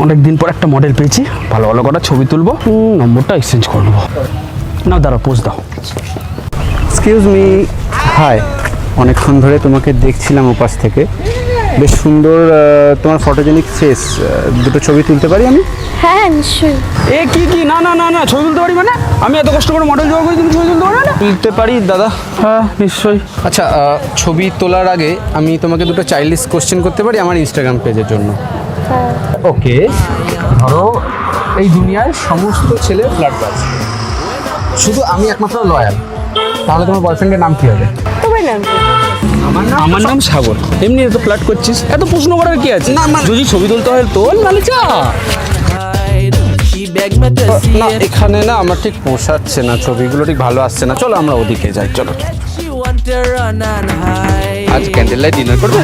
অনেকদিন পর একটা মডেল পেয়েছি, ভালো ভালো কটা ছবি তুলবো, নম্বরটা এক্সচেঞ্জ করে নেবো। না দাঁড়া, পোজ দাও। Excuse me. হাই, অনেকক্ষণ ধরে তোমাকে দেখছিলাম ওপাশ থেকে, বেশ সুন্দর তোমার ফটোজেনিক ফেস, দুটো ছবি তুলতে পারি আমি? হ্যাঁ নিশ্চয়ই। এ কি কি, না না না না, ছবি তুলতে পারি মানে? আমি এত কষ্ট করে মডেল জোগাড় করি, তুমি ছবি তুলতে পারো না? তুলতে পারি দাদা। হ্যাঁ নিশ্চয়ই। আচ্ছা, ছবি তোলার আগে আমি তোমাকে দুটো চাইল্ডিশ কোশ্চেন করতে পারি আমার ইনস্টাগ্রাম পেজের জন্য? হ্যাঁ। ওকে, ধরো এই দুনিয়ায় সমস্ত ছেলে ফ্লার্টবাজ, শুধু আমি একমাত্র লয়াল, তাহলে তোমার বয়ফ্রেন্ডের নাম কি হবে? তোমার নাম কি? আমার নাম সাগর। এমনি এত ফ্ল্যাট করছিস, এত প্রশ্ন করার কি আছে? না, যদি ছবি তুলতে হয় তোল, নাহলে যা। না, এখানে না আমার ঠিক পোষাচ্ছে না, ছবিগুলো ঠিক ভালো আসছে না, চলো আমরা ওদিকে যাই, চলো। আজ ক্যান্ডেল লাইট ডিনার করবে?